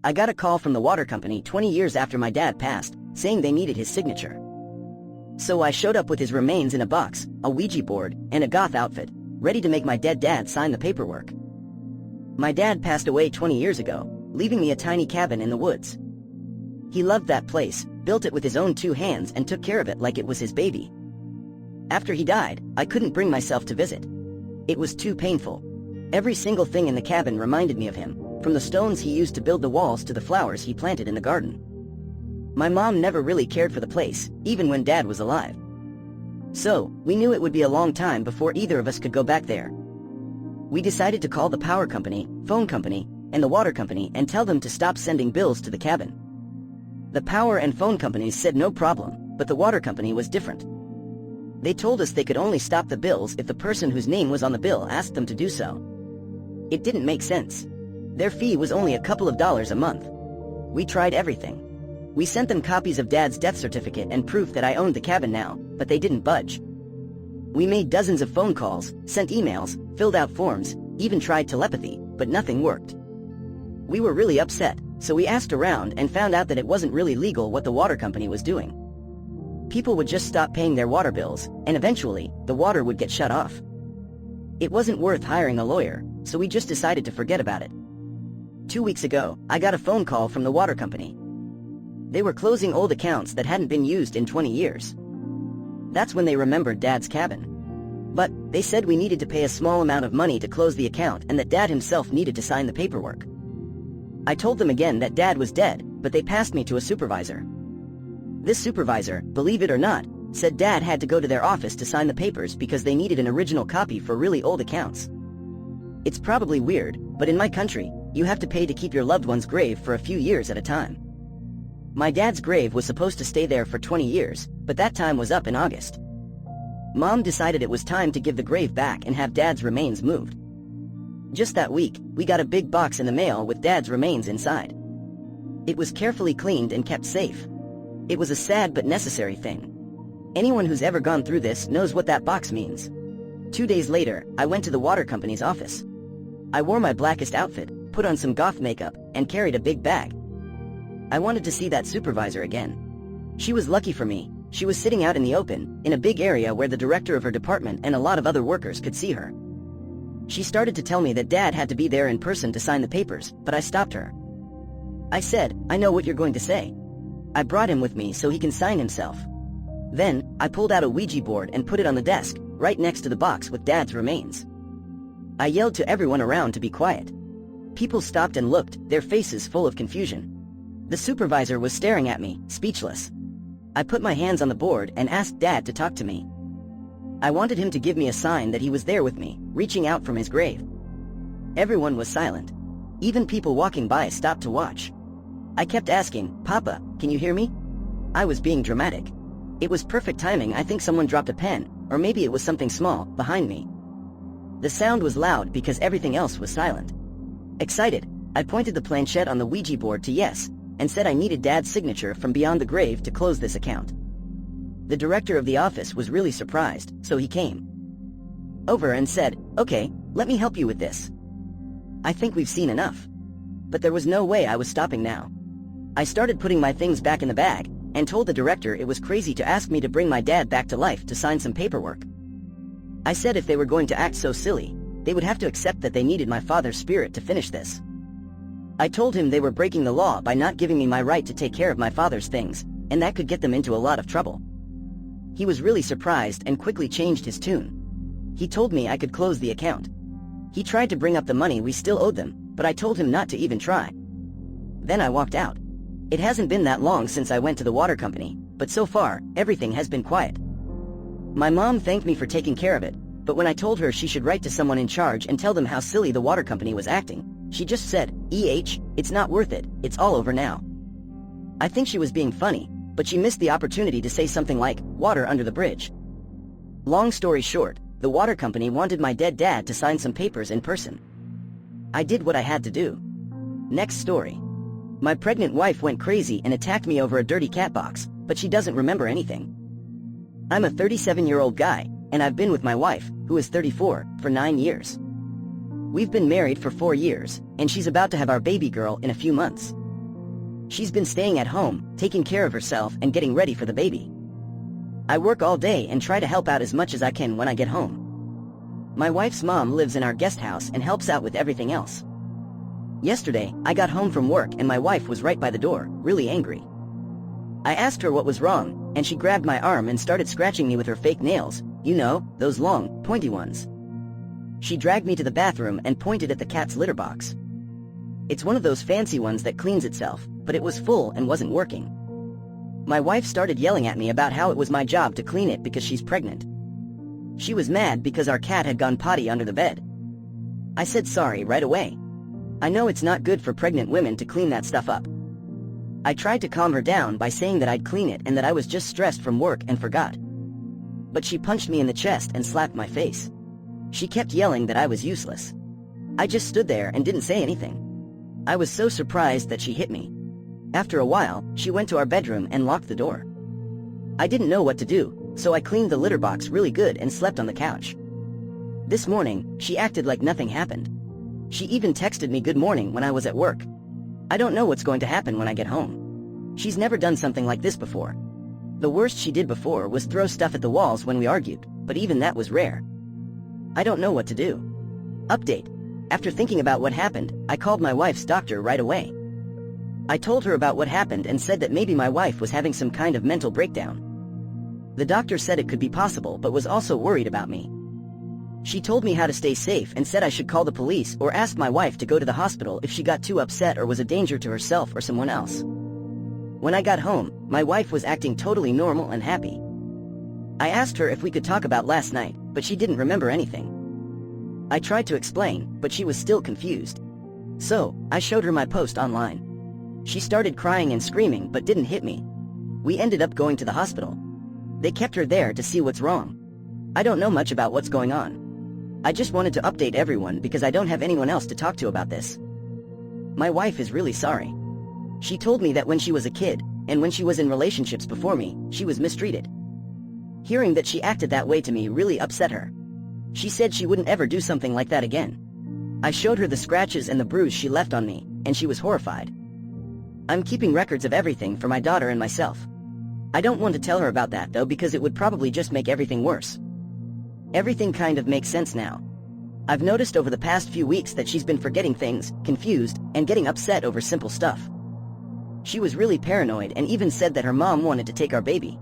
I got a call from the water company 20 years after my dad passed, saying they needed his signature. So I showed up with his remains in a box, a Ouija board, and a goth outfit, ready to make my dead dad sign the paperwork. My dad passed away 20 years ago, leaving me a tiny cabin in the woods. He loved that place, built it with his own 2 hands and took care of it like it was his baby. After he died, I couldn't bring myself to visit. It was too painful. Every single thing in the cabin reminded me of him, from the stones he used to build the walls to the flowers he planted in the garden. My mom never really cared for the place, even when Dad was alive. So, we knew it would be a long time before either of us could go back there. We decided to call the power company, phone company, and the water company and tell them to stop sending bills to the cabin. The power and phone companies said no problem, but the water company was different. They told us they could only stop the bills if the person whose name was on the bill asked them to do so. It didn't make sense. Their fee was only a couple of dollars a month. We tried everything. We sent them copies of Dad's death certificate and proof that I owned the cabin now, but they didn't budge. We made dozens of phone calls, sent emails, filled out forms, even tried telepathy, but nothing worked. We were really upset, so we asked around and found out that it wasn't really legal what the water company was doing. People would just stop paying their water bills, and eventually, the water would get shut off. It wasn't worth hiring a lawyer, so we just decided to forget about it. 2 weeks ago, I got a phone call from the water company. They were closing old accounts that hadn't been used in 20 years. That's when they remembered Dad's cabin. But they said we needed to pay a small amount of money to close the account and that Dad himself needed to sign the paperwork. I told them again that Dad was dead, but they passed me to a supervisor. This supervisor, believe it or not, said Dad had to go to their office to sign the papers because they needed an original copy for really old accounts. It's probably weird, but in my country, you have to pay to keep your loved one's grave for a few years at a time. My dad's grave was supposed to stay there for 20 years, but that time was up in August. Mom decided it was time to give the grave back and have Dad's remains moved. Just that week, we got a big box in the mail with Dad's remains inside. It was carefully cleaned and kept safe. It was a sad but necessary thing. Anyone who's ever gone through this knows what that box means. 2 days later, I went to the water company's office. I wore my blackest outfit, put on some goth makeup, and carried a big bag. I wanted to see that supervisor again. She was lucky for me. She was sitting out in the open, in a big area where the director of her department and a lot of other workers could see her. She started to tell me that Dad had to be there in person to sign the papers, but I stopped her. I said, "I know what you're going to say. I brought him with me so he can sign himself." Then, I pulled out a Ouija board and put it on the desk, right next to the box with Dad's remains. I yelled to everyone around to be quiet. People stopped and looked, their faces full of confusion. The supervisor was staring at me, speechless. I put my hands on the board and asked Dad to talk to me. I wanted him to give me a sign that he was there with me, reaching out from his grave. Everyone was silent. Even people walking by stopped to watch. I kept asking, "Papa, can you hear me?" I was being dramatic. It was perfect timing. I think someone dropped a pen, or maybe it was something small, behind me. The sound was loud because everything else was silent. Excited, I pointed the planchette on the Ouija board to yes, and said I needed Dad's signature from beyond the grave to close this account. The director of the office was really surprised, so he came over and said, "Okay, let me help you with this. I think we've seen enough." But there was no way I was stopping now. I started putting my things back in the bag, and told the director it was crazy to ask me to bring my dad back to life to sign some paperwork. I said if they were going to act so silly, they would have to accept that they needed my father's spirit to finish this. I told him they were breaking the law by not giving me my right to take care of my father's things, and that could get them into a lot of trouble. He was really surprised and quickly changed his tune. He told me I could close the account. He tried to bring up the money we still owed them, but I told him not to even try. Then I walked out. It hasn't been that long since I went to the water company, but so far, everything has been quiet. My mom thanked me for taking care of it, but when I told her she should write to someone in charge and tell them how silly the water company was acting, she just said, "It's not worth it, it's all over now." I think she was being funny, but she missed the opportunity to say something like, "Water under the bridge." Long story short, the water company wanted my dead dad to sign some papers in person. I did what I had to do. Next story. My pregnant wife went crazy and attacked me over a dirty cat box, but she doesn't remember anything. I'm a 37-year-old guy, and I've been with my wife, who is 34, for 9 years. We've been married for 4 years, and she's about to have our baby girl in a few months. She's been staying at home, taking care of herself and getting ready for the baby. I work all day and try to help out as much as I can when I get home. My wife's mom lives in our guest house and helps out with everything else. Yesterday, I got home from work and my wife was right by the door, really angry. I asked her what was wrong, and she grabbed my arm and started scratching me with her fake nails, you know, those long, pointy ones. She dragged me to the bathroom and pointed at the cat's litter box. It's one of those fancy ones that cleans itself, but it was full and wasn't working. My wife started yelling at me about how it was my job to clean it because she's pregnant. She was mad because our cat had gone potty under the bed. I said sorry right away. I know it's not good for pregnant women to clean that stuff up. I tried to calm her down by saying that I'd clean it and that I was just stressed from work and forgot. But she punched me in the chest and slapped my face. She kept yelling that I was useless. I just stood there and didn't say anything. I was so surprised that she hit me. After a while, she went to our bedroom and locked the door. I didn't know what to do, so I cleaned the litter box really good and slept on the couch. This morning, she acted like nothing happened. She even texted me good morning when I was at work. I don't know what's going to happen when I get home. She's never done something like this before. The worst she did before was throw stuff at the walls when we argued, but even that was rare. I don't know what to do. Update. After thinking about what happened, I called my wife's doctor right away. I told her about what happened and said that maybe my wife was having some kind of mental breakdown. The doctor said it could be possible but was also worried about me. She told me how to stay safe and said I should call the police or ask my wife to go to the hospital if she got too upset or was a danger to herself or someone else. When I got home, my wife was acting totally normal and happy. I asked her if we could talk about last night, but she didn't remember anything. I tried to explain, but she was still confused. So, I showed her my post online. She started crying and screaming but didn't hit me. We ended up going to the hospital. They kept her there to see what's wrong. I don't know much about what's going on. I just wanted to update everyone because I don't have anyone else to talk to about this. My wife is really sorry. She told me that when she was a kid, and when she was in relationships before me, she was mistreated. Hearing that she acted that way to me really upset her. She said she wouldn't ever do something like that again. I showed her the scratches and the bruise she left on me, and she was horrified. I'm keeping records of everything for my daughter and myself. I don't want to tell her about that though because it would probably just make everything worse. Everything kind of makes sense now. I've noticed over the past few weeks that she's been forgetting things, confused, and getting upset over simple stuff. She was really paranoid and even said that her mom wanted to take our baby.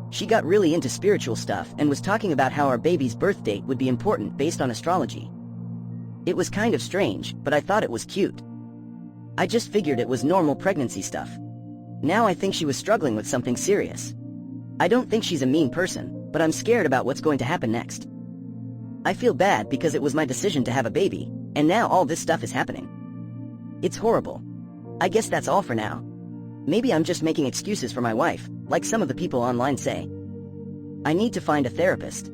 She got really into spiritual stuff and was talking about how our baby's birth date would be important based on astrology. It was kind of strange, but I thought it was cute. I just figured it was normal pregnancy stuff. Now I think she was struggling with something serious. I don't think she's a mean person, but I'm scared about what's going to happen next. I feel bad because it was my decision to have a baby, and now all this stuff is happening. It's horrible. I guess that's all for now. Maybe I'm just making excuses for my wife, like some of the people online say. I need to find a therapist.